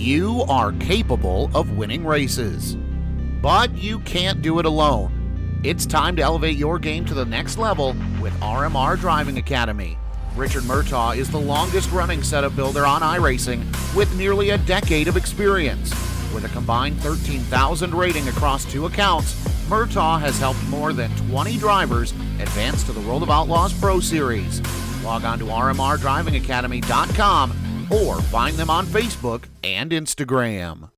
You are capable of winning races, but you can't do it alone. It's time to elevate your game to the next level with RMR Driving Academy. Richard Murtaugh is the longest-running setup builder on iRacing with nearly a decade of experience. With a combined 13,000 rating across 2 accounts, Murtaugh has helped more than 20 drivers advance to the World of Outlaws Pro Series. Log on to rmrdrivingacademy.com or find them on Facebook and Instagram.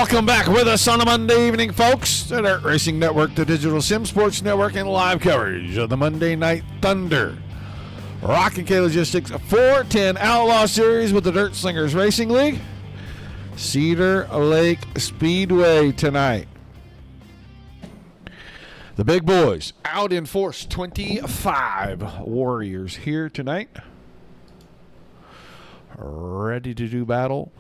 Welcome back with us on a Monday evening, folks. Cedar Racing Network, the Digital Sim Sports Network, and live coverage of the Monday Night Thunder. RockinK Logistics 410 Outlaw Series with the Dirt Slingers Racing League. Cedar Lake Speedway tonight. The big boys out in force 25 Warriors here tonight. Ready to do battle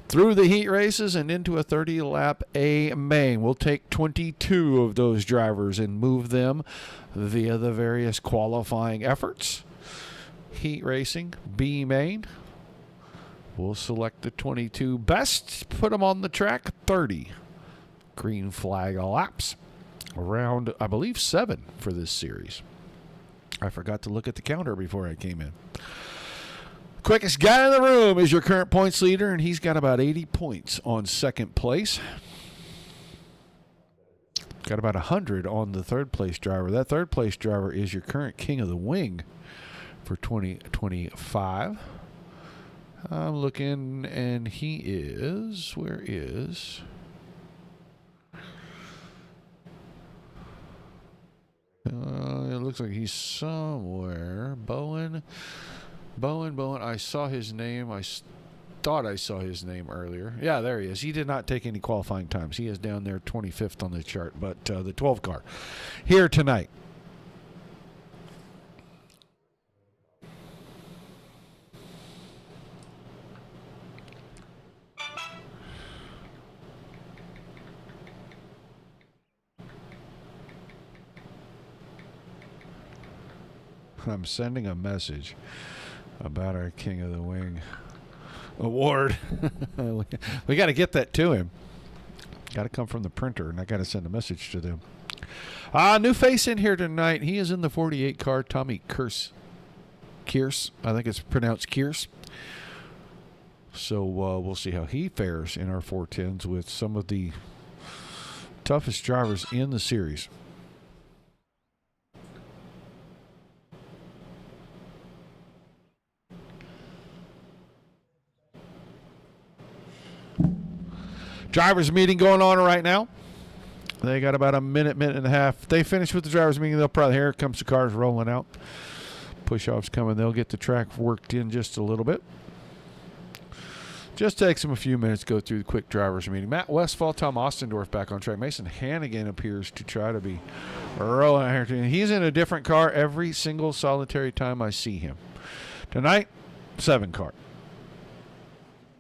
through the heat races and into a 30-lap A main. We'll take 22 of those drivers and move them via the various qualifying efforts. Heat racing, B main. We'll select the 22 best, put them on the track, 30 green flag laps. Around, I believe, 7 for this series. I forgot to look at the counter before I came in. Quickest guy in the room is your current points leader, and he's got about 80 points on second place. Got about 100 on the third place driver. That third place driver is your current king of the wing for 2025. I'm looking, and he is, where is... it looks like he's somewhere. Bowen. I saw his name. I thought I saw his name earlier. Yeah, there he is. He did not take any qualifying times. He is down there 25th on the chart. But the 12 car here tonight. I'm sending a message about our King of the Wing award. We got to get that to him. Got to come from the printer, and I got to send a message to them. New face in here tonight. He is in the 48 car, Tommy Kierse. I think it's pronounced Kierse. So we'll see how he fares in our 410s with some of the toughest drivers in the series. Drivers meeting going on right now. They got about a minute and a half. They finish with the drivers meeting. They'll probably, here comes the cars rolling out. Push-offs coming. They'll get the track worked in just a little bit. Just takes them a few minutes to go through the quick drivers meeting. Matt Westphal, Tom Ostendorf back on track. Mason Hannigan appears to try to be rolling out here. He's in a different car every single solitary time I see him. Tonight, 7 car.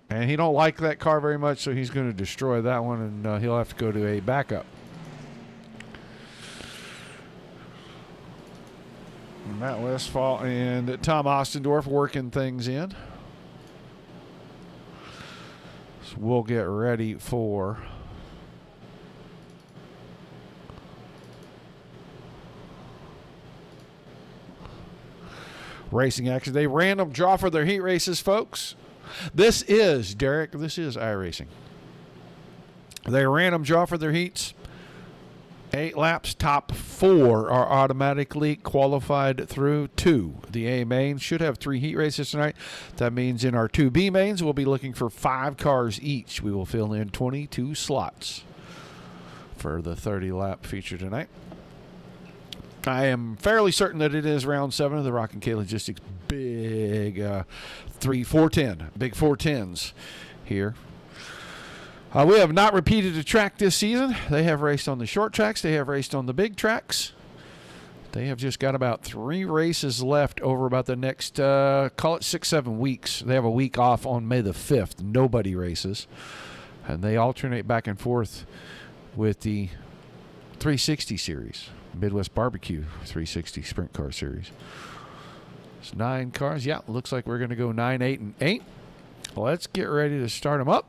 And he don't like that car very much, so he's going to destroy that one, and he'll have to go to a backup. Matt Westphal and Tom Ostendorf working things in. So we'll get ready for racing action. They random draw for their heat races, folks. This is, Derek, this is iRacing. They random draw for their heats. 8 laps, top 4 are automatically qualified through to the A main. Should have 3 heat races tonight. That means in our 2 B mains, we'll be looking for 5 cars each. We will fill in 22 slots for the 30-lap feature tonight. I am fairly certain that it is round 7 of the RockinK Logistics big 410, big 410s here. We have not repeated a track this season. They have raced on the short tracks. They have raced on the big tracks. They have just got about 3 races left over about the next, call it 6-7 weeks. They have a week off on May the 5th. Nobody races. And they alternate back and forth with the 360 series. Midwest Barbecue 360 Sprint Car Series. It's 9 cars. Yeah, looks like we're going to go 9, 8, and 8. Let's get ready to start them up.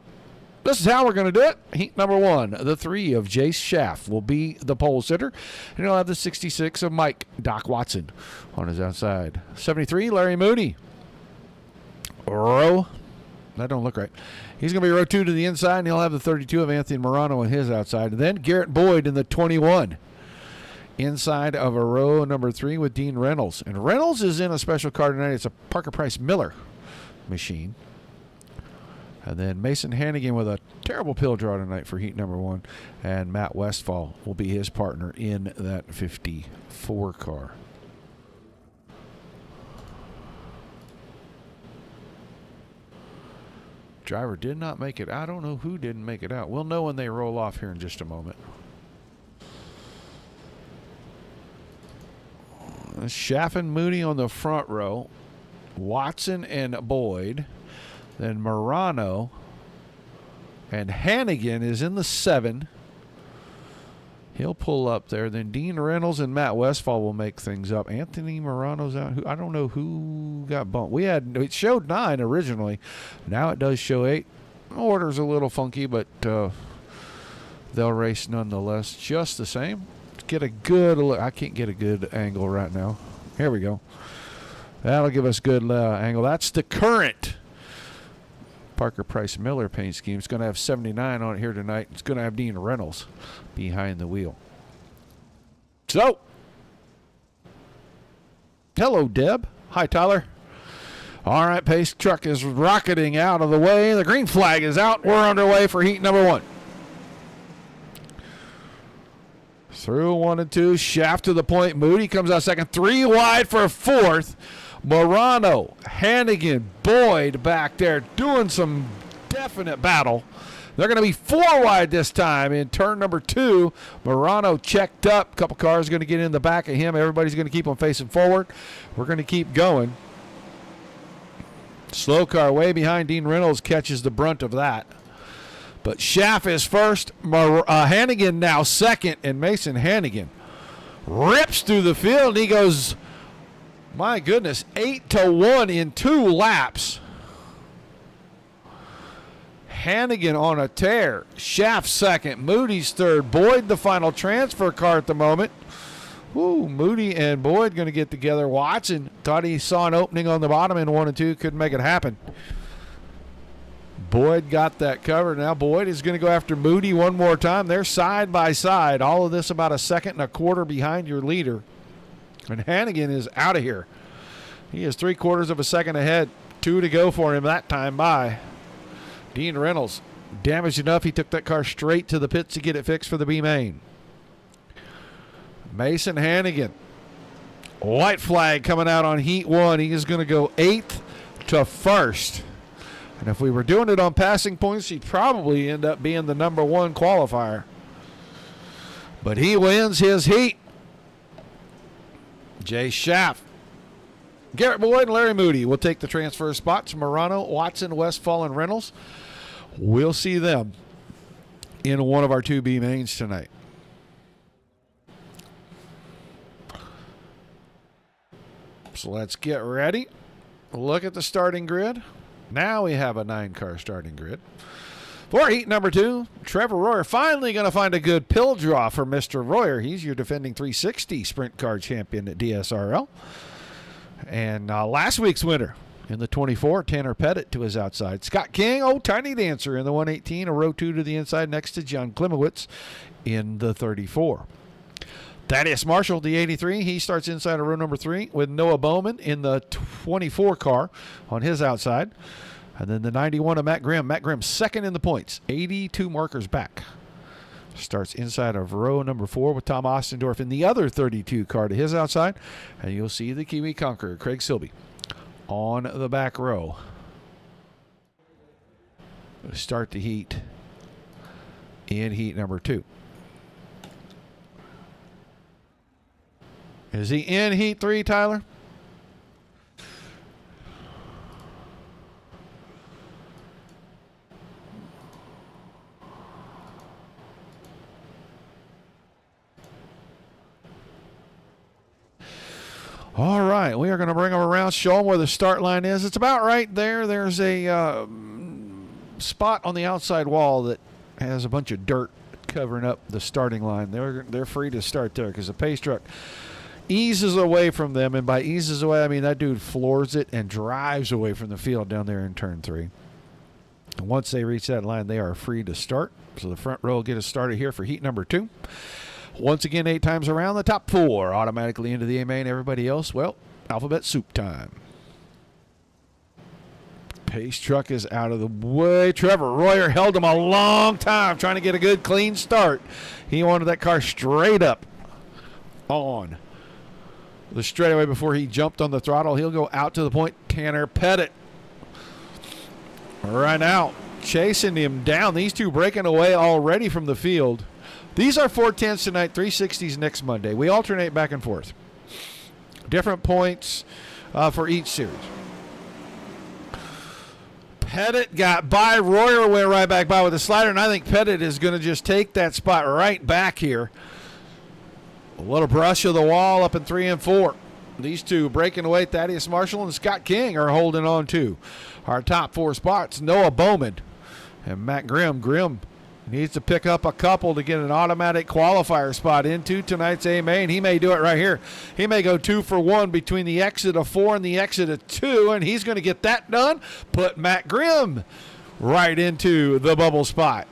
This is how we're going to do it. Heat number 1, the 3 of Jace Schaff will be the pole sitter. And he'll have the 66 of Mike Doc Watson on his outside. 73, Larry Moody. Row. That don't look right. He's going to be row 2 to the inside, and he'll have the 32 of Anthony Morano on his outside. And then Garrett Boyd in the 21. Inside of a row number 3 with Dean Reynolds. And Reynolds is in a special car tonight. It's a Parker Price Miller machine. And then Mason Hannigan with a Terrible pill draw tonight for heat number 1. And Matt Westfall will be his partner in that 54 car. Driver did not make it. I don't know who didn't make it out. We'll know when they roll off here in just a moment. Schaff and Moody on the front row. Watson and Boyd. Then Morano and Hannigan is in the 7. He'll pull up there. Then Dean Reynolds and Matt Westfall will make things up. Anthony Morano's out. I don't know who got bumped. It showed 9 originally. Now it does show 8. Order's a little funky, but they'll race nonetheless just the same. Get a good look. I can't get a good angle right now. Here we go. That'll give us good angle. That's the current Parker Price Miller paint scheme. It's going to have 79 on it here tonight. It's going to have Dean Reynolds behind the wheel. So, hello, Deb. Hi, Tyler. All right, pace truck is rocketing out of the way. The green flag is out. We're underway for heat number 1. Through 1 and 2. Shaft to the point. Moody comes out second. 3 wide for 4th. Morano, Hannigan, Boyd back there doing some definite battle. They're going to be 4 wide this time in turn number 2. Morano checked up. A couple cars going to get in the back of him. Everybody's going to keep on facing forward. We're going to keep going. Slow car way behind. Dean Reynolds catches the brunt of that. But Schaff is first. Hannigan now second. And Mason Hannigan rips through the field. He goes, my goodness, 8-1 in 2 laps. Hannigan on a tear. Schaff second. Moody's third. Boyd the final transfer car at the moment. Ooh, Moody and Boyd going to get together. Watson thought he saw an opening on the bottom in 1 and 2. Couldn't make it happen. Boyd got that covered. Now Boyd is going to go after Moody one more time. They're side by side. All of this about 1.25 seconds behind your leader. And Hannigan is out of here. He is 3/4 second ahead. 2 to go for him that time by. Dean Reynolds damaged enough. He took that car straight to the pits to get it fixed for the B main. Mason Hannigan. White flag coming out on heat 1. He is going to go 8th to 1st. And if we were doing it on passing points, he'd probably end up being the number 1 qualifier. But he wins his heat. Jay Schaff. Garrett Boyd and Larry Moody will take the transfer spots. Morano, Watson, Westfall, and Reynolds. We'll see them in one of our 2 B mains tonight. So let's get ready. Look at the starting grid. Now we have a 9-car starting grid. For heat number 2, Trevor Royer finally going to find a good pill draw for Mr. Royer. He's your defending 360 sprint car champion at DSRL. And last week's winner in the 24, Tanner Pettit to his outside. Scott King, tiny dancer in the 118, a row 2 to the inside next to John Klimowitz in the 34. Thaddeus Marshall, the 83, he starts inside of row number 3 with Noah Bowman in the 24 car on his outside. And then the 91 of Matt Grimm. Matt Grimm second in the points, 82 markers back. Starts inside of row number 4 with Tom Ostendorf in the other 32 car to his outside. And you'll see the Kiwi Conqueror, Craig Silby, on the back row. Start the heat in heat number 2. Is he in heat 3, Tyler? All right, we are going to bring him around, show him where the start line is. It's about right there. There's a spot on the outside wall that has a bunch of dirt covering up the starting line. They're free to start there because the pace truck eases away from them, and by eases away, I mean that dude floors it and drives away from the field down there in turn 3. And once they reach that line, they are free to start. So the front row will get us started here for heat number 2. Once again, 8 times around, the top 4 automatically into the A main. Everybody else, well, alphabet soup time. Pace truck is out of the way. Trevor Royer held him a long time trying to get a good clean start. He wanted that car straight up on the straightaway before he jumped on the throttle. He'll go out to the point. Tanner Pettit right now chasing him down. These two breaking away already from the field. These are 410s tonight, 360s next Monday. We alternate back and forth. Different points for each series. Pettit got by. Royer went right back by with a slider, and I think Pettit is going to just take that spot right back here. A little brush of the wall up in 3 and 4. These two breaking away. Thaddeus Marshall and Scott King are holding on to our top 4 spots. Noah Bowman and Matt Grimm. Grimm needs to pick up a couple to get an automatic qualifier spot into tonight's AMA, and he may do it right here. He may go 2 for 1 between the exit of 4 and the exit of 2, and he's going to get that done. Put Matt Grimm right into the bubble spot.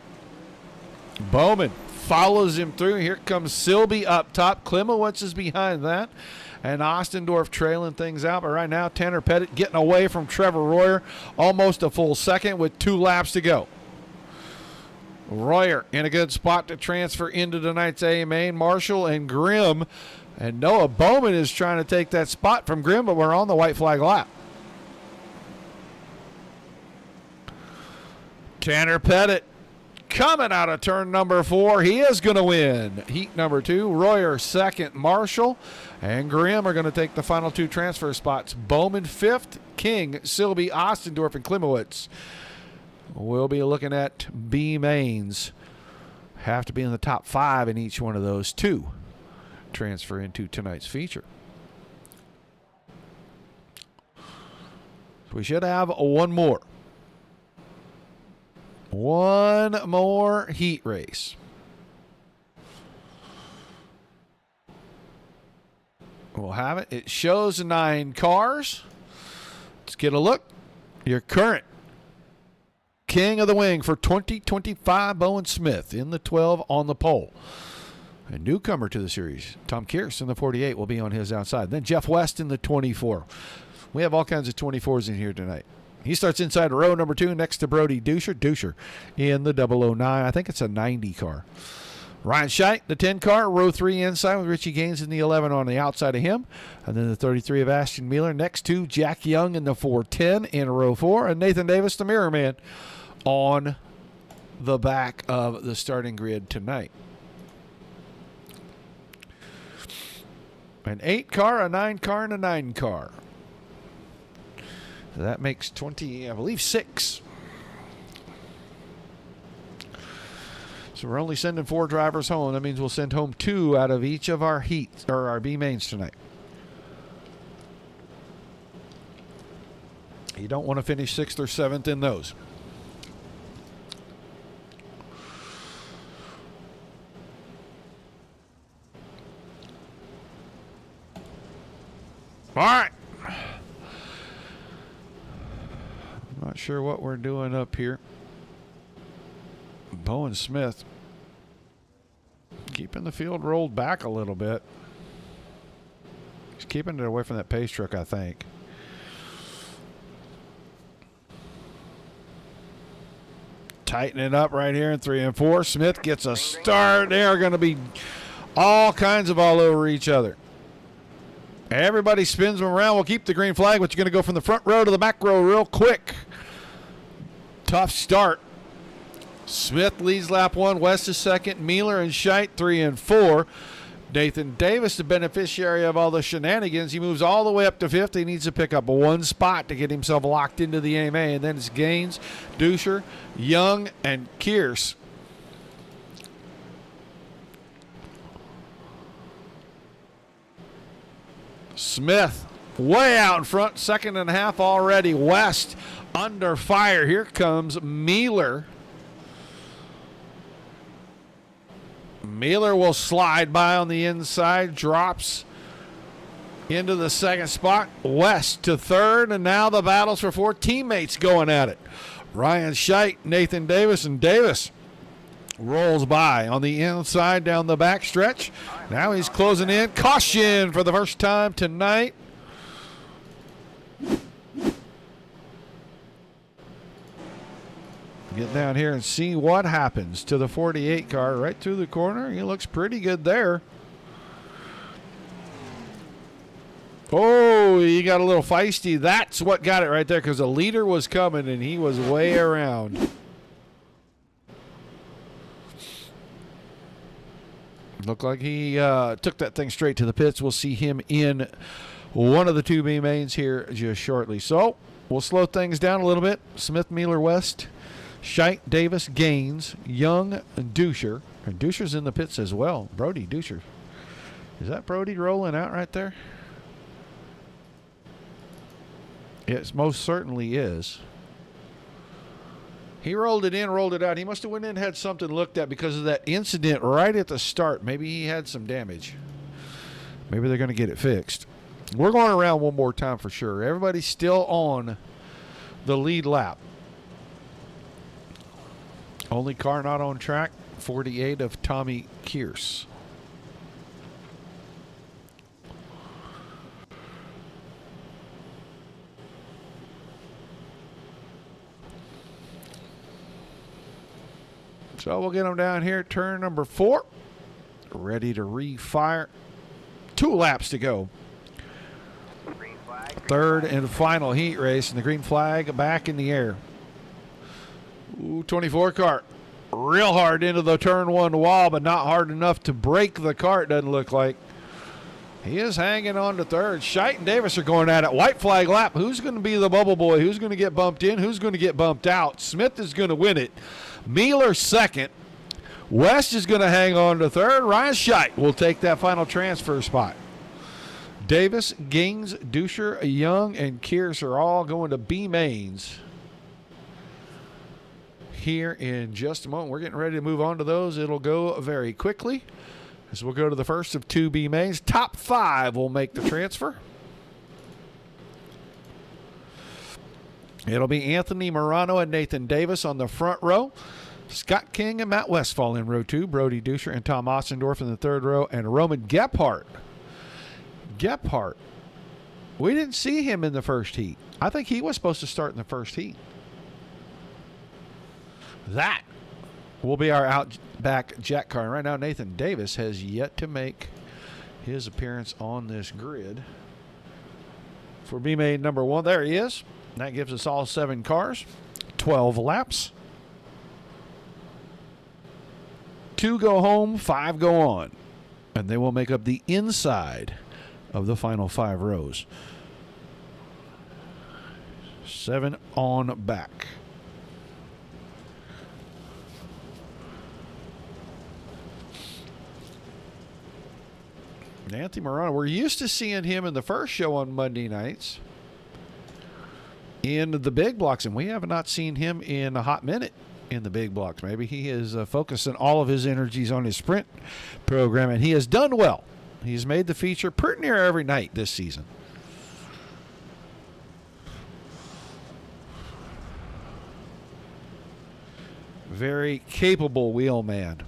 Bowman follows him through. Here comes Silby up top. Klimowitz is behind that. And Ostendorf trailing things out. But right now, Tanner Pettit getting away from Trevor Royer. Almost a full second with 2 laps to go. Royer in a good spot to transfer into tonight's AMA. Marshall and Grimm. And Noah Bowman is trying to take that spot from Grimm, but we're on the white flag lap. Tanner Pettit coming out of turn number 4. He is going to win heat number 2. Royer second. Marshall and Grimm are going to take the final 2 transfer spots. Bowman 5th. King, Silby, Ostendorf, and Klimowitz. We'll be looking at B mains. Have to be in the top 5 in each one of those 2. Transfer into tonight's feature. So we should have one more. One more heat race. We'll have it. It shows 9 cars. Let's get a look. Your current king of the wing for 2025, Bowen Smith in the 12 on the pole. A newcomer to the series, Tom Kearse in the 48 will be on his outside. Then Jeff West in the 24. We have all kinds of 24s in here tonight. He starts inside row number 2 next to Brody Duscher. Duscher in the 009. I think it's a 90 car. Ryan Scheidt, the 10 car, row 3 inside with Richie Gaines in the 11 on the outside of him. And then the 33 of Ashton Mueller next to Jack Young in the 410 in row 4. And Nathan Davis, the mirror man, on the back of the starting grid tonight. An 8 car, a 9 car, and a 9 car. That makes 20, I believe, 6. So we're only sending 4 drivers home. That means we'll send home 2 out of each of our heats or our B mains tonight. You don't want to finish 6th or 7th in those. All right. Not sure what we're doing up here. Bowen Smith keeping the field rolled back a little bit. He's keeping it away from that pace truck, I think. Tightening up right here in 3 and 4. Smith gets a start. They are going to be all kinds of all over each other. Everybody spins them around. We'll keep the green flag, but you're going to go from the front row to the back row real quick. Tough start. Smith leads lap 1. West is second. Mueller and Scheidt 3 and 4. Nathan Davis, the beneficiary of all the shenanigans. He moves all the way up to 5th. He needs to pick up 1 spot to get himself locked into the AMA. And then it's Gaines, Duscher, Young, and Kearse. Smith way out in front, 2nd and a half already. West under fire. Here comes Mueller. Mueller will slide by on the inside, drops into the 2nd spot. West to 3rd, and now the battles for 4 teammates going at it. Ryan Scheidt, Nathan Davis, and Davis rolls by on the inside down the back stretch. Now he's closing in. Caution for the first time tonight. Get down here and see what happens to the 48 car right through the corner. He looks pretty good there. Oh, he got a little feisty. That's what got it right there, because the leader was coming and he was way around. Looked like he took that thing straight to the pits. We'll see him in one of the 2B mains here just shortly. So we'll slow things down a little bit. Smith, Mueller, West, Scheidt, Davis, Gaines, Young, and Duscher. And Duscher's in the pits as well. Brody Duscher. Is that Brody rolling out right there? It most certainly is. He rolled it in, rolled it out. He must have went in and had something looked at because of that incident right at the start. Maybe he had some damage. Maybe they're going to get it fixed. We're going around one more time for sure. Everybody's still on the lead lap. Only car not on track, 48 of Tommy Kearse. So we'll get them down here, turn number 4. Ready to refire. 2 laps to go. Third and final heat race, and the green flag back in the air. Ooh, 24 car. Real hard into the turn 1 wall, but not hard enough to break the car, it doesn't look like. He is hanging on to third. Scheidt and Davis are going at it. White flag lap. Who's going to be the bubble boy? Who's going to get bumped in? Who's going to get bumped out? Smith is going to win it. Mueller second. West is going to hang on to third. Ryan Scheidt will take that final transfer spot. Davis, Gaines, Duscher, Young, and Kearse are all going to B mains here in just a moment. We're getting ready to move on to those. It'll go very quickly as we'll go to the first of 2 B mains. Top 5 will make the transfer. It'll be Anthony Morano and Nathan Davis on the front row. Scott King and Matt Westphal in row 2. Brody Duscher and Tom Ostendorf in the third row. And Roman Gephardt. We didn't see him in the first heat. I think he was supposed to start in the first heat. That will be our Outback Jack car. Right now, Nathan Davis has yet to make his appearance on this grid. For B main number 1, there he is. That gives us all 7 cars, 12 laps. 2 go home, 5 go on. And they will make up the inside of the final 5 rows. 7 on back. Anthony Morano, we're used to seeing him in the first show on Monday nights in the big blocks, and we have not seen him in a hot minute in the big blocks. Maybe he is focusing all of his energies on his sprint program, and he has done well. He's made the feature pretty near every night this season. Very capable wheelman.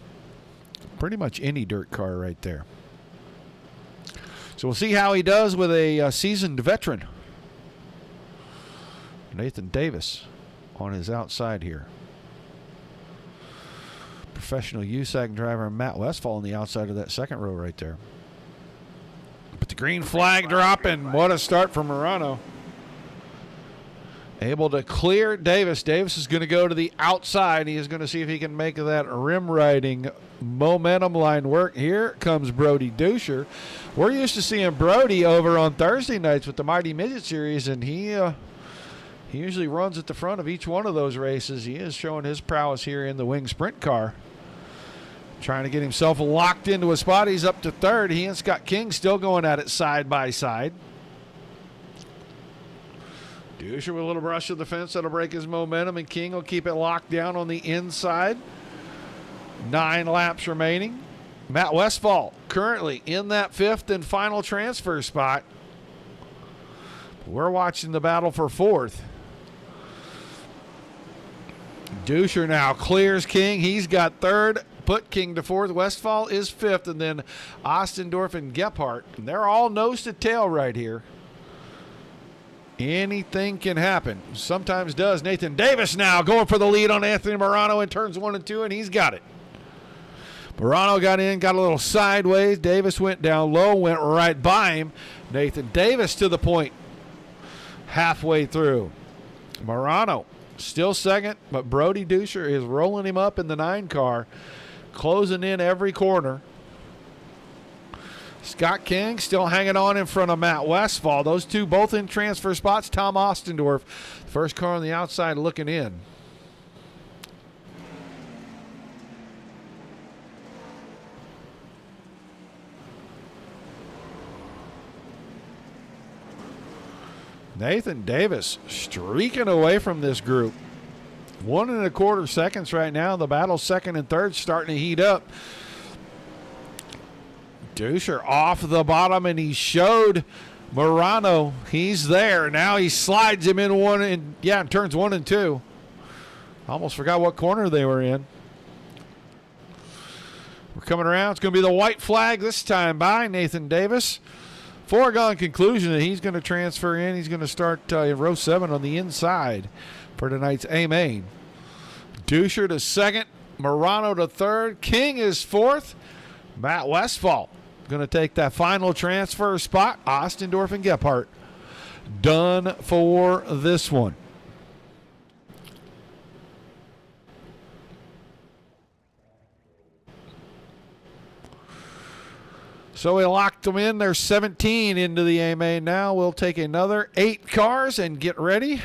Pretty much any dirt car right there. So we'll see how he does with a seasoned veteran. Nathan Davis on his outside here. Professional USAC driver Matt Westphal on the outside of that second row right there. But the green flag dropping. What a start for Morano. Able to clear Davis. Davis is going to go to the outside. He is going to see if he can make that rim riding momentum line work. Here comes Brody Duscher. We're used to seeing Brody over on Thursday nights with the Mighty Midget Series, and he usually runs at the front of each one of those races. He is showing his prowess here in the wing sprint car. Trying to get himself locked into a spot. He's up to third. He and Scott King still going at it side by side. Duscher with a little brush of the fence. That'll break his momentum, and King will keep it locked down on the inside. 9 laps remaining. Matt Westphal currently in that 5th and final transfer spot. We're watching the battle for 4th. Duscher now clears King. He's got 3rd. Put King to 4th. Westphal is 5th. And then Ostendorf and Gephardt. And they're all nose to tail right here. Anything can happen. Sometimes does. Nathan Davis now going for the lead on Anthony Morano in turns 1 and 2, and he's got it. Morano got in, got a little sideways. Davis went down low, went right by him. Nathan Davis to the point halfway through. Morano still second, but Brody Duscher is rolling him up in the 9 car, closing in every corner. Scott King still hanging on in front of Matt Westfall. Those two both in transfer spots. Tom Ostendorf, first car on the outside looking in. Nathan Davis streaking away from this group. 1 1/4 seconds right now. The battle second and third starting to heat up. Duscher off the bottom, and he showed Morano he's there. Now he slides him in in turns 1 and 2. Almost forgot what corner they were in. We're coming around. It's going to be the white flag this time by Nathan Davis. Foregone conclusion that he's going to transfer in. He's going to start in row 7 on the inside for tonight's A main. Duscher to second, Morano to third, King is fourth. Matt Westfall going to take that final transfer spot. Ostendorf and Gephardt done for this one. So we locked them in. There's 17 into the A main now. We'll take another 8 cars and get ready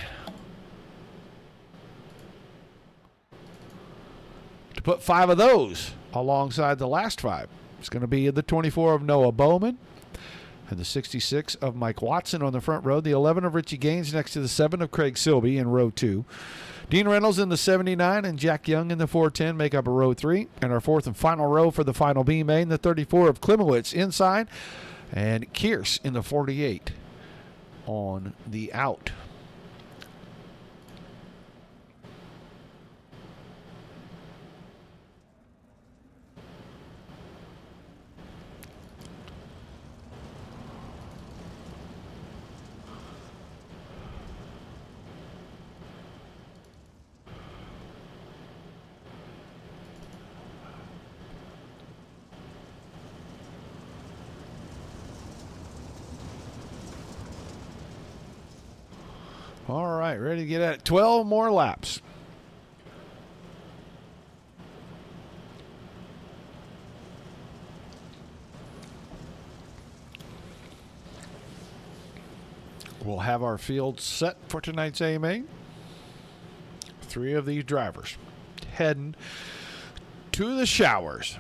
to put 5 of those alongside the last 5. It's going to be the 24 of Noah Bowman and the 66 of Mike Watson on the front row, the 11 of Richie Gaines next to the 7 of Craig Silby in row 2. Dean Reynolds in the 79 and Jack Young in the 410 make up a row 3. And our 4th and final row for the final B main, the 34 of Klimowitz inside and Kierce in the 48 on the out. All right, ready to get at it. 12 more laps. We'll have our field set for tonight's A main. 3 of these drivers heading to the showers.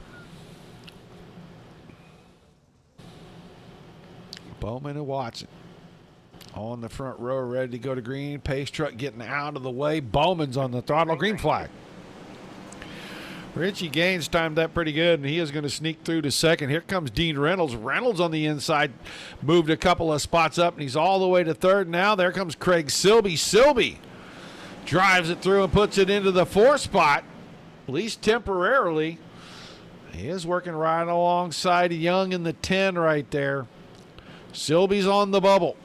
Bowman and Watson on the front row, ready to go to green. Pace truck getting out of the way. Bowman's on the throttle. Green flag. Richie Gaines timed that pretty good, and he is going to sneak through to second. Here comes Dean Reynolds. Reynolds on the inside moved a couple of spots up, and he's all the way to third now. There comes Craig Silby. Silby drives it through and puts it into the 4th spot, at least temporarily. He is working right alongside Young in the 10 right there. Silby's on the bubble.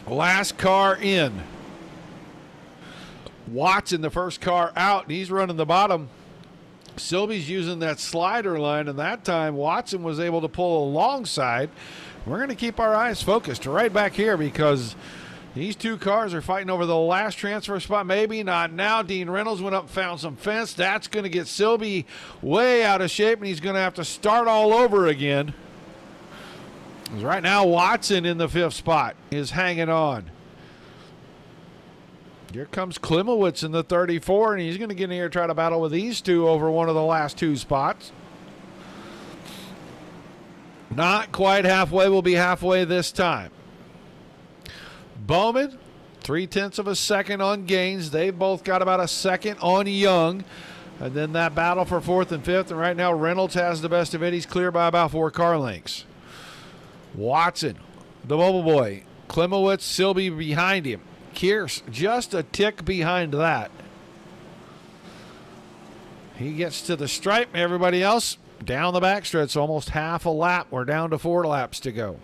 Last car in. Watson, the first car out, and he's running the bottom. Silby's using that slider line, and that time Watson was able to pull alongside. We're going to keep our eyes focused right back here because these 2 cars are fighting over the last transfer spot. Maybe not now. Dean Reynolds went up and found some fence. That's going to get Silby way out of shape, and he's going to have to start all over again. Right now, Watson in the 5th spot is hanging on. Here comes Klimowitz in the 34, and he's going to get in here and try to battle with these 2 over one of the last 2 spots. Not quite halfway. We'll be halfway this time. Bowman, 0.3 of a second on Gaines. They've both got about a second on Young. And then that battle for 4th and 5th. And right now, Reynolds has the best of it. He's clear by about 4 car lengths. Watson, the mobile boy. Klimowitz, Silby behind him. Kierce just a tick behind that. He gets to the stripe. Everybody else down the backstretch, almost half a lap. We're down to 4 laps to go.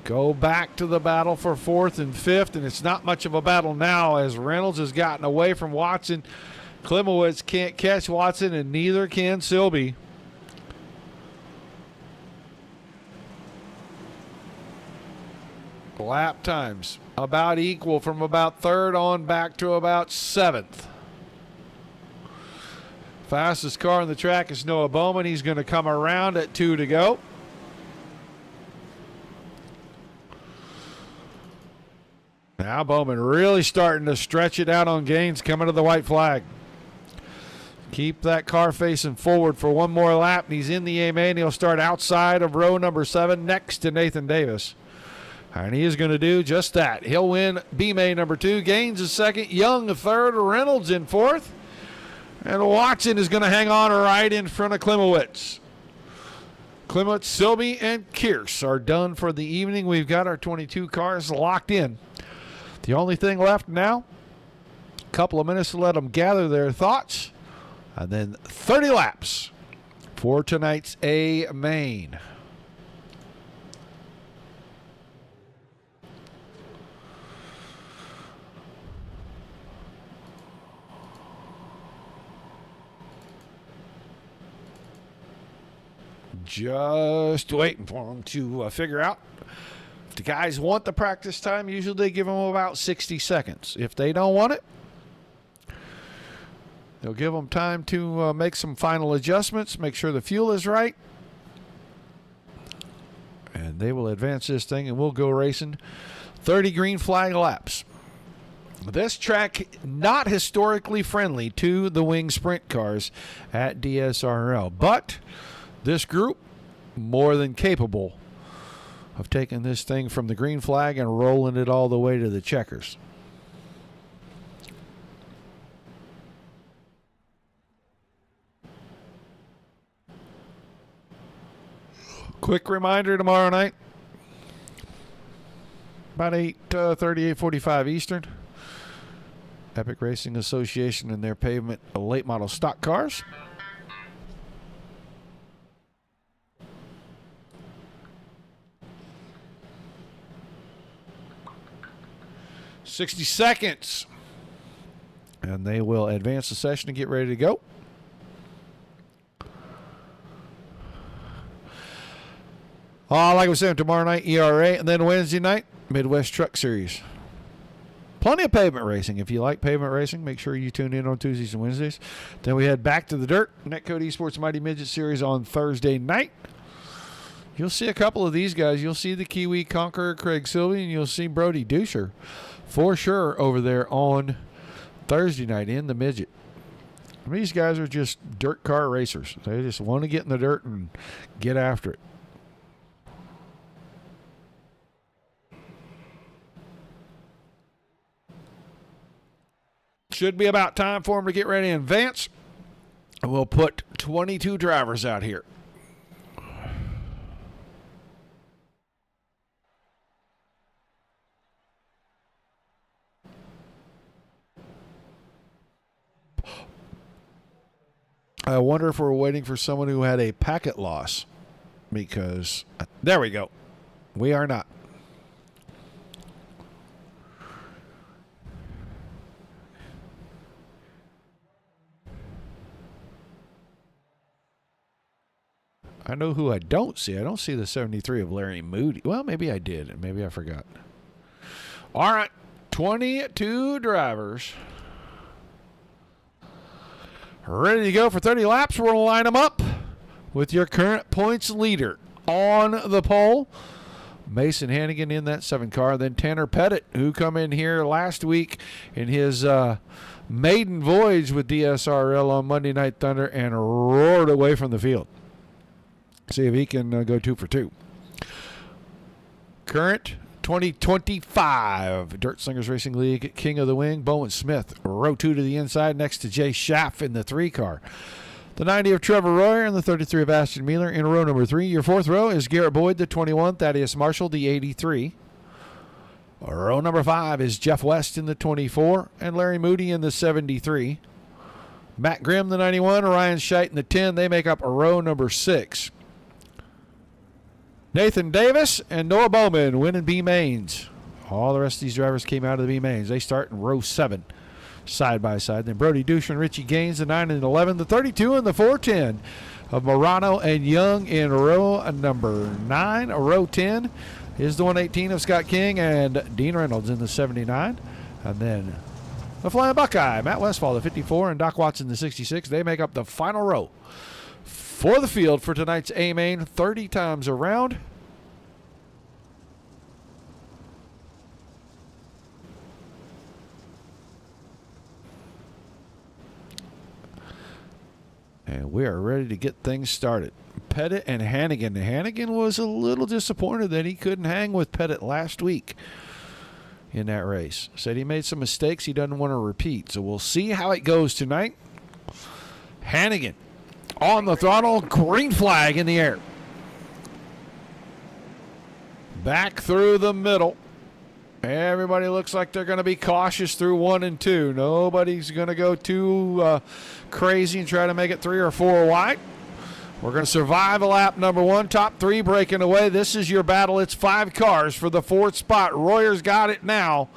go back to the battle for 4th and 5th, and it's not much of a battle now as Reynolds has gotten away from Watson. Klimowitz can't catch Watson, and neither can Silby. Lap times about equal from about 3rd on back to about 7th. Fastest car on the track is Noah Bowman. He's going to come around at 2 to go. Now Bowman really starting to stretch it out on gains coming to the white flag. Keep that car facing forward for one more lap, and he's in the A main. He'll start outside of row number 7 next to Nathan Davis. And he is going to do just that. He'll win B main number 2. Gaines is 2nd. Young 3rd. Reynolds in 4th. And Watson is going to hang on right in front of Klimowitz. Klimowitz, Silby, and Kierce are done for the evening. We've got our 22 cars locked in. The only thing left now, a couple of minutes to let them gather their thoughts. And then 30 laps for tonight's A main. Just waiting for them to figure out. If the guys want the practice time, usually they give them about 60 seconds. If they don't want it, they'll give them time to make some final adjustments, make sure the fuel is right, and they will advance this thing, and we'll go racing 30 green flag laps. This track not historically friendly to the wing sprint cars at DSRL, but this group more than capable of taking this thing from the green flag and rolling it all the way to the checkers. Quick reminder, tomorrow night, about 8:30, 8:45 Eastern, Epic Racing Association and their pavement late model stock cars. 60 seconds. And they will advance the session and get ready to go. Like I was saying, tomorrow night, ERA, and then Wednesday night, Midwest Truck Series. Plenty of pavement racing. If you like pavement racing, make sure you tune in on Tuesdays and Wednesdays. Then we head back to the dirt. Netcode Esports Mighty Midget Series on Thursday night. You'll see a couple of these guys. You'll see the Kiwi Conqueror, Craig Silby, and you'll see Brody Duscher for sure over there on Thursday night in the midget. I mean, these guys are just dirt car racers. They just want to get in the dirt and get after it. Should be about time for them to get ready and advance. And we'll put 22 drivers out here. I wonder if we're waiting for someone who had a packet loss, because there we go. We are not. I know who I don't see. I don't see the 73 of Larry Moody. Well, maybe I did, and maybe I forgot. All right, 22 drivers ready to go for 30 laps. We're going to line them up with your current points leader on the pole, Mason Hannigan in that 7 car. Then Tanner Pettit, who come in here last week in his maiden voyage with DSRL on Monday Night Thunder and roared away from the field. See if he can go 2 for 2. Current 2025 Dirt Slingers Racing League King of the Wing, Bowen Smith, row 2 to the inside next to Jay Schaff in the 3 car. The 90 of Trevor Royer and the 33 of Ashton Mueller in row number 3. Your 4th row is Garrett Boyd, the 21, Thaddeus Marshall, the 83. Row number 5 is Jeff West in the 24 and Larry Moody in the 73. Matt Grimm, the 91, Ryan Scheidt in the 10. They make up row number 6. Nathan Davis and Noah Bowman winning B mains. All the rest of these drivers came out of the B mains. They start in row 7, side by side. Then Brody Dusher and Richie Gaines, the 9 and 11, the 32 and the 410 of Morano and Young in row number 9. Row 10 is the 118 of Scott King and Dean Reynolds in the 79. And then the Flying Buckeye, Matt Westfall, the 54, and Doc Watson, the 66. They make up the final row for the field for tonight's A main, 30 times around. And we are ready to get things started. Pettit and Hannigan. Hannigan was a little disappointed that he couldn't hang with Pettit last week in that race. Said he made some mistakes he doesn't want to repeat. So we'll see how it goes tonight. Hannigan on the throttle. Green flag in the air. Back through the middle. Everybody looks like they're going to be cautious through 1 and 2. Nobody's going to go too crazy and try to make it 3 or 4 wide. We're going to survive a lap number 1. Top 3 breaking away. This is your battle. It's 5 cars for the 4th spot. Royer's got it now.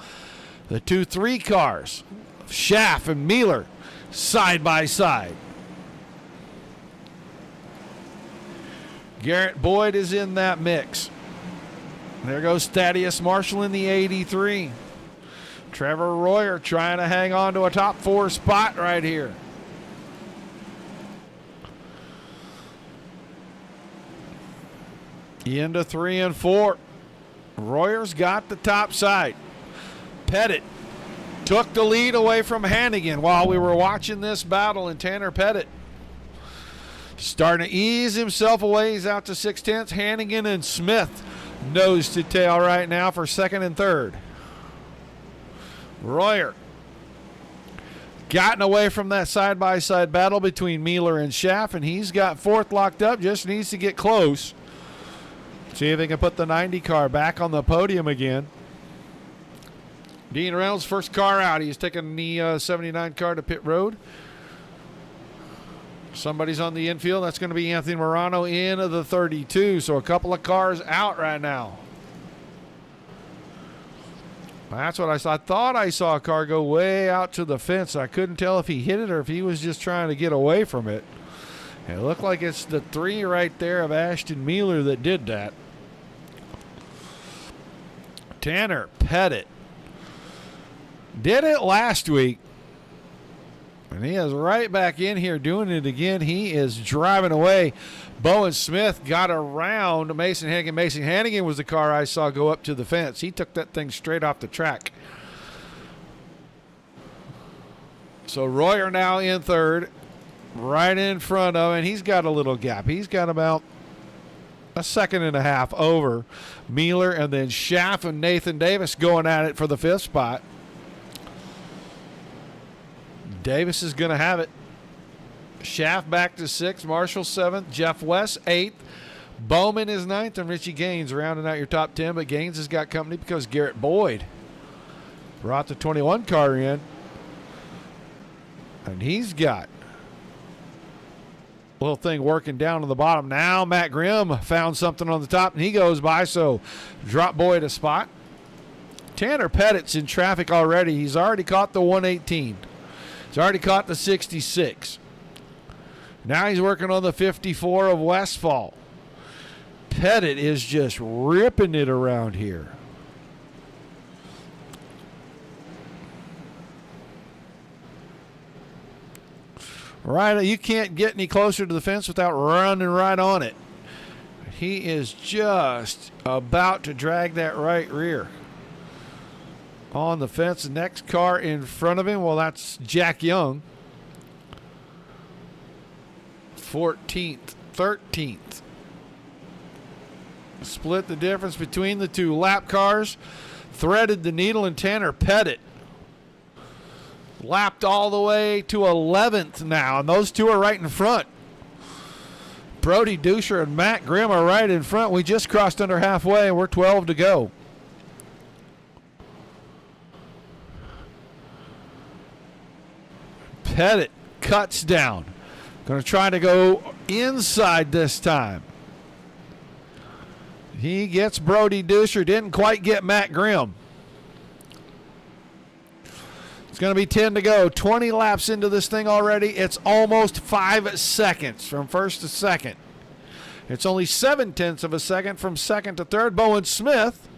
The 2-3 cars, Schaff and Mueller, side by side. Garrett Boyd is in that mix. There goes Thaddeus Marshall in the 83. Trevor Royer trying to hang on to a top 4 spot right here. Into 3 and 4. Royer's got the top side. Pettit took the lead away from Hannigan while we were watching this battle, and Tanner Pettit starting to ease himself away. He's out to 6/10. Hannigan and Smith nose to tail right now for 2nd and 3rd. Royer gotten away from that side-by-side battle between Mueller and Schaff, and he's got 4th locked up. Just needs to get close. See if he can put the 90 car back on the podium again. Dean Reynolds, first car out. He's taking the 79 car to pit road. Somebody's on the infield. That's going to be Anthony Morano in the 32. So a couple of cars out right now. That's what I saw. I thought I saw a car go way out to the fence. I couldn't tell if he hit it or if he was just trying to get away from it. It looked like it's the 3 right there of Ashton Mueller that did that. Tanner Pettit did it last week. And he is right back in here doing it again. He is driving away. Bowen Smith got around Mason Hannigan. Mason Hannigan was the car I saw go up to the fence. He took that thing straight off the track. So Royer now in 3rd, right in front of, and he's got a little gap. He's got about a 1.5 seconds over Mueller, and then Schaff and Nathan Davis going at it for the 5th spot. Davis is going to have it. Schaff back to 6th, Marshall 7th, Jeff West 8th, Bowman is 9th, and Richie Gaines rounding out your top 10. But Gaines has got company because Garrett Boyd brought the 21 car in, and he's got a little thing working down on the bottom. Now Matt Grimm found something on the top, and he goes by, so drop Boyd a spot. Tanner Pettit's in traffic already. He's already caught the 118. He's already caught the 66. Now he's working on the 54 of Westfall. Pettit is just ripping it around here. Right, you can't get any closer to the fence without running right on it. He is just about to drag that right rear on the fence. The next car in front of him, well, that's Jack Young. 14th, 13th. Split the difference between the 2 lap cars. Threaded the needle, and Tanner Pettit lapped all the way to 11th now, and those 2 are right in front. Brody Dusher and Matt Grimm are right in front. We just crossed under halfway, and we're 12 to go. Pettit cuts down. Going to try to go inside this time. He gets Brody Duscher. Didn't quite get Matt Grimm. It's going to be 10 to go. 20 laps into this thing already. It's almost 5 seconds from first to second. It's only 0.7 of a second from second to third. Bowen Smith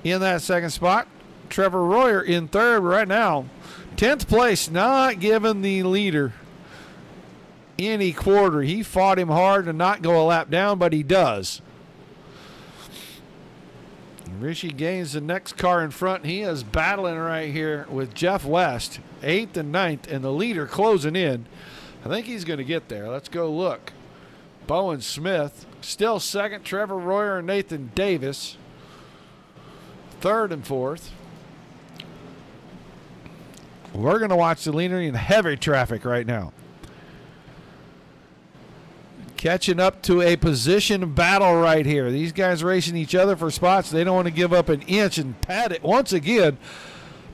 in that second spot. Trevor Royer in third right now. 10th place, not giving the leader any quarter. He fought him hard to not go a lap down, but he does. Rishi Gaines, the next car in front. He is battling right here with Jeff West, 8th and 9th, and the leader closing in. I think he's going to get there. Let's go look. Bowen Smith, still second. Trevor Royer and Nathan Davis, third and fourth. We're going to watch the leader in heavy traffic right now. Catching up to a position battle right here. These guys racing each other for spots. They don't want to give up an inch, and Pettit once again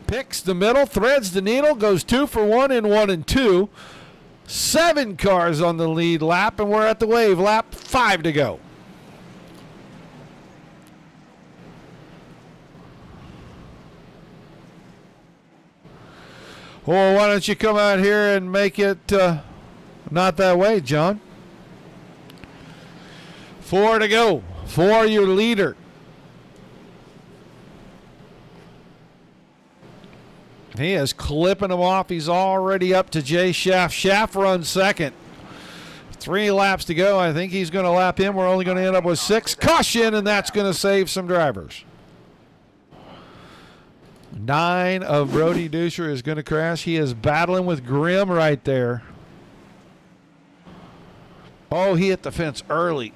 picks the middle, threads the needle, goes 2 for 1 in 1 and 2. 7 cars on the lead lap, and we're at the wave lap. 5 to go. Well, why don't you come out here and make it not that way, John? 4 to go for your leader. He is clipping him off. He's already up to Jay Schaff. Schaff runs second. 3 laps to go. I think he's going to lap him. We're only going to end up with 6. Caution, and that's going to save some drivers. 9 of Brody Duscher is going to crash. He is battling with Grimm right there. Oh, he hit the fence early.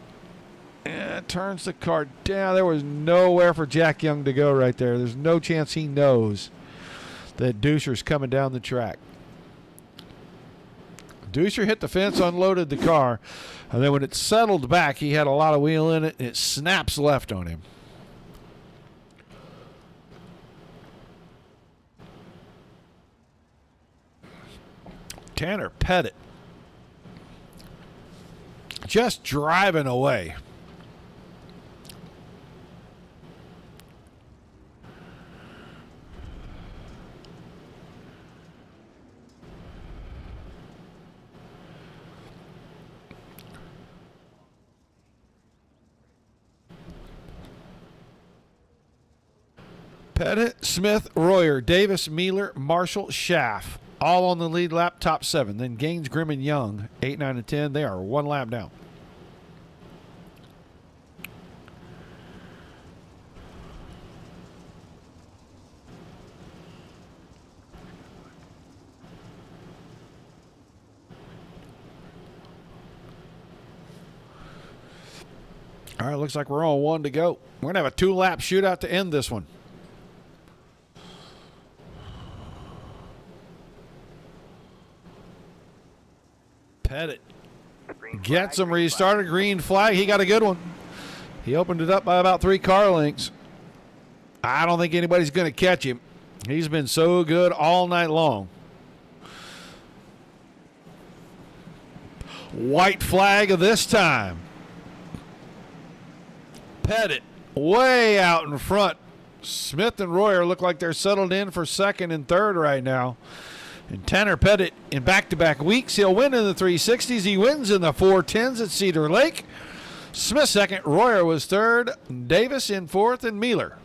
And turns the car down. There was nowhere for Jack Young to go right there. There's no chance he knows that Duscher's coming down the track. Duscher hit the fence, unloaded the car, and then when it settled back, he had a lot of wheel in it, and it snaps left on him. Tanner Pettit just driving away. Pettit, Smith, Royer, Davis, Mealer, Marshall, Schaff, all on the lead lap, top 7. Then Gaines, Grimm, and Young, 8, 9, and 10. They are 1 lap down. All right, looks like we're on 1 to go. We're going to have a 2-lap shootout to end this one. Pettit gets him restarted. Green flag. He got a good one. He opened it up by about 3 car lengths. I don't think anybody's going to catch him. He's been so good all night long. White flag of this time. Pettit way out in front. Smith and Royer look like they're settled in for second and third right now. And Tanner Pettit in back-to-back weeks. He'll win in the 360s. He wins in the 410s at Cedar Lake. Smith second. Royer was third. Davis in fourth. And Mealer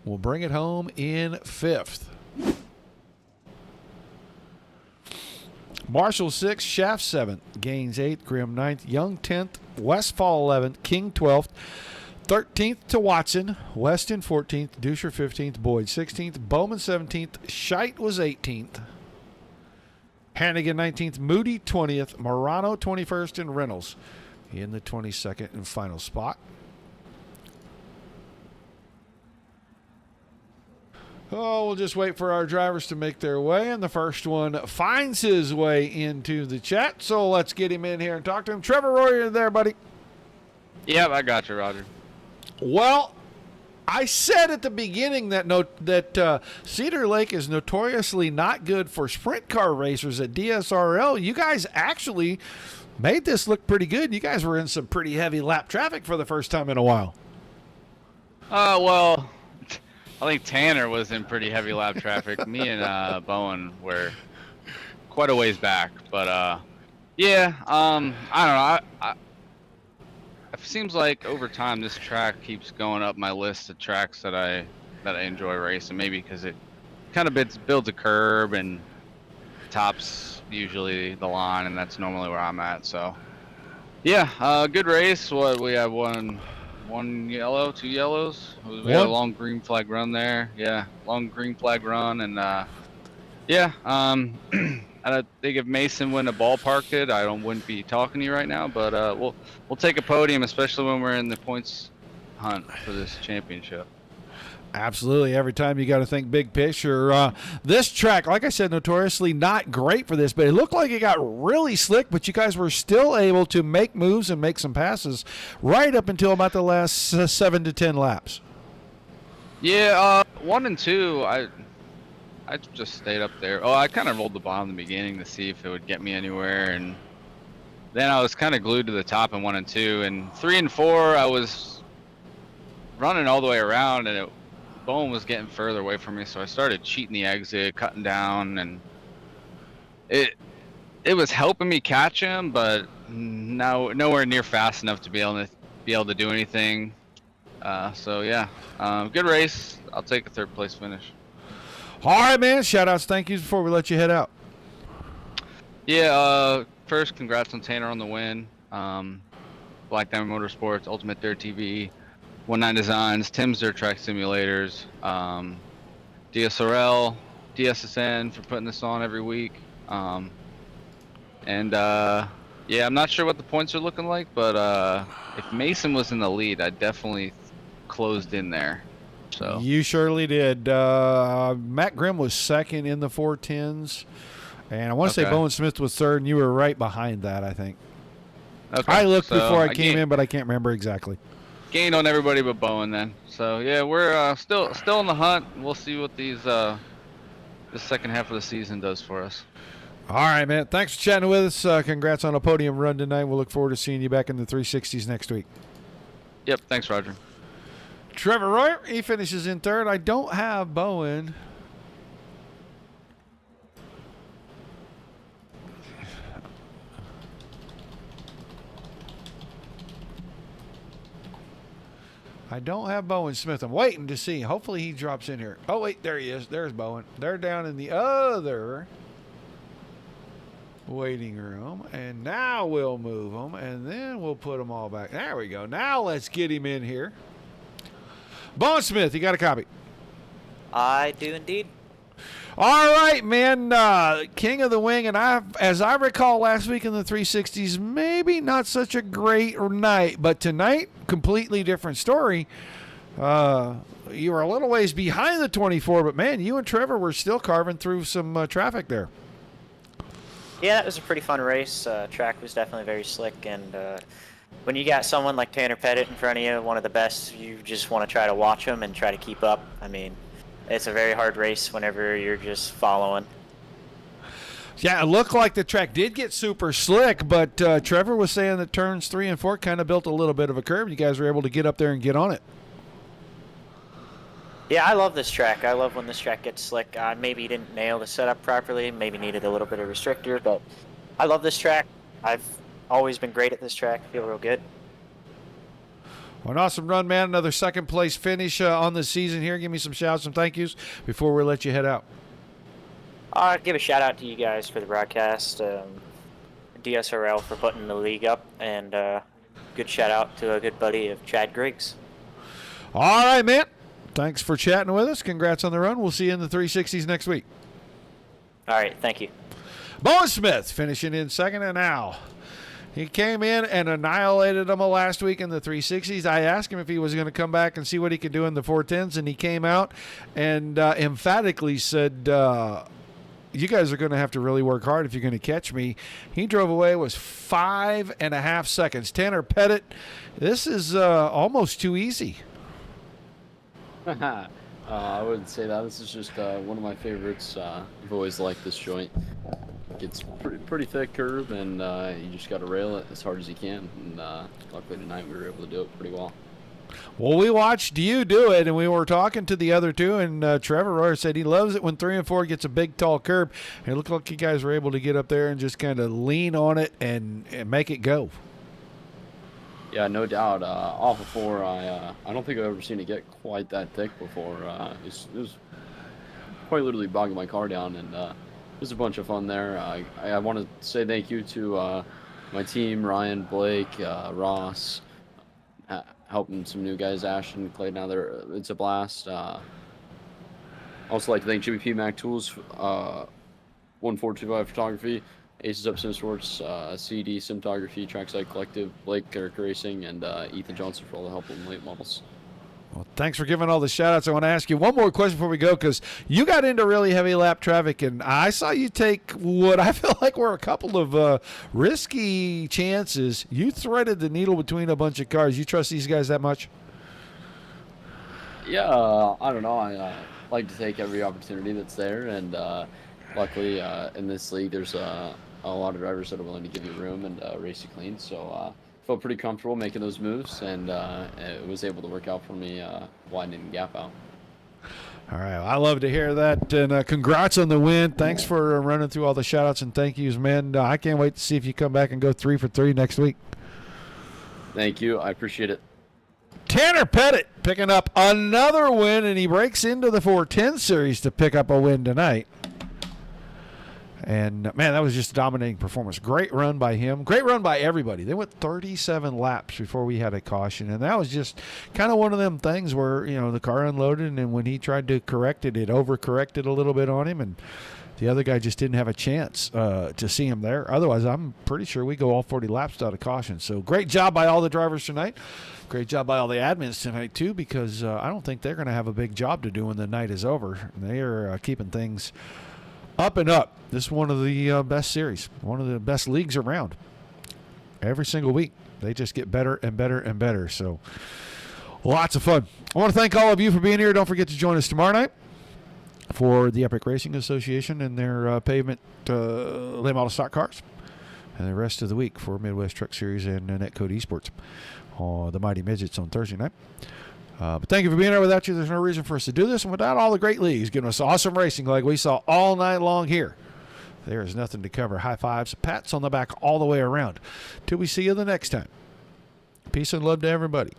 will bring it home in 5th. Marshall 6th. Schaff 7th. Gaines 8th. Grimm 9th. Young 10th. Westfall 11th. King 12th. 13th to Watson. Weston 14th. Duscher 15th. Boyd 16th. Bowman 17th. Scheidt was 18th. Hannigan 19th, Moody 20th, Morano 21st, and Reynolds in the 22nd and final spot. Oh, we'll just wait for our drivers to make their way, and the first one finds his way into the chat, so let's get him in here and talk to him. Trevor Royer, there, buddy? Yep, I got you, Roger. Well, I said at the beginning that Cedar Lake is notoriously not good for sprint car racers at DSRL. You guys actually made this look pretty good. You guys were in some pretty heavy lap traffic for the first time in a while. Well, I think Tanner was in pretty heavy lap traffic. Me and Bowen were quite a ways back, but yeah, I don't know. It seems like over time this track keeps going up my list of tracks that I enjoy racing. Maybe because it kind of builds a curb and tops usually the line, and that's normally where I'm at. So yeah, good race. What we have one yellow, 2 yellows. We had a long green flag run there. Yeah, long green flag run, and yeah. I think if Mason wouldn't have ballparked it, I wouldn't be talking to you right now. But we'll take a podium, especially when we're in the points hunt for this championship. Absolutely. Every time you got to think big picture. This track, like I said, notoriously not great for this, but it looked like it got really slick, but you guys were still able to make moves and make some passes right up until about the last 7 to 10 laps. Yeah, 1 and 2, I just stayed up there. Oh, I kind of rolled the ball in the beginning to see if it would get me anywhere, and then I was kind of glued to the top in 1 and 2. And 3 and 4, I was running all the way around, and Bowen was getting further away from me, so I started cheating the exit, cutting down, and it was helping me catch him, but nowhere near fast enough to be able to do anything. So yeah, good race. I'll take a 3rd place finish. All right, man. Shout-outs, thank yous before we let you head out. Yeah, first, congrats on Tanner on the win. Black Diamond Motorsports, Ultimate Dirt TV, 19 Designs, Tim's Dirt Track Simulators, DSRL, DSSN for putting this on every week. Yeah, I'm not sure what the points are looking like, but if Mason was in the lead, I definitely closed in there. So You surely did. Matt Grimm was second in the 410s, and I want to say Bowen Smith was third, and you were right behind that, I think. Okay. I looked before I came in, but I can't remember exactly. Gained on everybody but Bowen then. So yeah, we're still in the hunt. We'll see what the second half of the season does for us. All right, man. Thanks for chatting with us. Congrats on a podium run tonight. We'll look forward to seeing you back in the 360s next week. Yep. Thanks, Roger. Trevor Royer, he finishes in 3rd. I don't have Bowen. I don't have Bowen Smith. I'm waiting to see. Hopefully he drops in here. Oh, wait, there he is. There's Bowen. They're down in the other waiting room. And now we'll move them, and then we'll put them all back. There we go. Now let's get him in here. Bowen Smith, you got a copy? I do indeed. All right, man. King of the Wing, and as I recall last week in the 360s, maybe not such a great night, but tonight, completely different story. You were a little ways behind the 24, but man, you and Trevor were still carving through some traffic there. Yeah, that was a pretty fun race. Track was definitely very slick, and when you got someone like Tanner Pettit in front of you, one of the best, you just want to try to watch him and try to keep up. I mean, it's a very hard race whenever you're just following. Yeah, it looked like the track did get super slick, but Trevor was saying that turns 3 and 4 kind of built a little bit of a curve. You guys were able to get up there and get on it. Yeah, I love this track. I love when this track gets slick. Maybe didn't nail the setup properly, maybe needed a little bit of restrictor, but I love this track. I've always been great at this track. Feel real good. Well, an awesome run, man. Another 2nd place finish on the season here. Give me some shouts and thank yous before we let you head out. I'll give a shout out to you guys for the broadcast, DSRL for putting the league up, and good shout out to a good buddy of Chad Griggs. All right, man. Thanks for chatting with us. Congrats on the run. We'll see you in the 360s next week. All right, thank you. Bowen Smith finishing in 2nd, and now he came in and annihilated them last week in the 360s. I asked him if he was going to come back and see what he could do in the 410s, and he came out and emphatically said, you guys are going to have to really work hard if you're going to catch me. He drove away with 5.5 seconds. Tanner Pettit, this is almost too easy. I wouldn't say that. This is just one of my favorites. I've always liked this joint. It's pretty thick curve, and you just got to rail it as hard as you can. And luckily tonight we were able to do it pretty well. Well, we watched you do it, and we were talking to the other two, and Trevor Royer said he loves it when 3 and 4 gets a big, tall curb. And it looked like you guys were able to get up there and just kind of lean on it and make it go. Yeah, no doubt. Off of 4, I don't think I've ever seen it get quite that thick before. It was quite literally bogging my car down, and it was a bunch of fun there. I want to say thank you to my team, Ryan, Blake, Ross, helping some new guys, Ashton, Clay. Now it's a blast. Also like to thank GBP Mac Tools, 1425 Photography, Aces Up Sim Sports, CD Cinematography, Trackside Collective, Blake Character Racing, and Ethan Johnson for all the help with late models. Well, thanks for giving all the shout-outs. I want to ask you one more question before we go, because you got into really heavy lap traffic, and I saw you take what I feel like were a couple of risky chances. You threaded the needle between a bunch of cars. You trust these guys that much? Yeah, I don't know. I like to take every opportunity that's there, and luckily in this league there's a lot of drivers that are willing to give you room and race you clean. So felt pretty comfortable making those moves, and it was able to work out for me, widening the gap out. All right, I love to hear that, and congrats on the win. Thanks for running through all the shout-outs and thank yous, man. I can't wait to see if you come back and go 3 for 3 next week. Thank you. I appreciate it. Tanner Pettit picking up another win, and he breaks into the 410 series to pick up a win tonight. And, man, that was just a dominating performance. Great run by him. Great run by everybody. They went 37 laps before we had a caution. And that was just kind of one of them things where, you know, the car unloaded, and when he tried to correct it, it overcorrected a little bit on him. And the other guy just didn't have a chance to see him there. Otherwise, I'm pretty sure we go all 40 laps without a caution. So great job by all the drivers tonight. Great job by all the admins tonight, too, because I don't think they're going to have a big job to do when the night is over. They are keeping things up and up. This is one of the best series, one of the best leagues around. Every single week, they just get better and better and better. So lots of fun. I want to thank all of you for being here. Don't forget to join us tomorrow night for the Epic Racing Association and their pavement late model stock cars, and the rest of the week for Midwest Truck Series and Netcode Esports. The Mighty Midgets on Thursday night. But thank you for being here. Without you, there's no reason for us to do this. And without all the great leagues giving us awesome racing like we saw all night long here, there is nothing to cover. High fives, pats on the back all the way around. Till we see you the next time. Peace and love to everybody.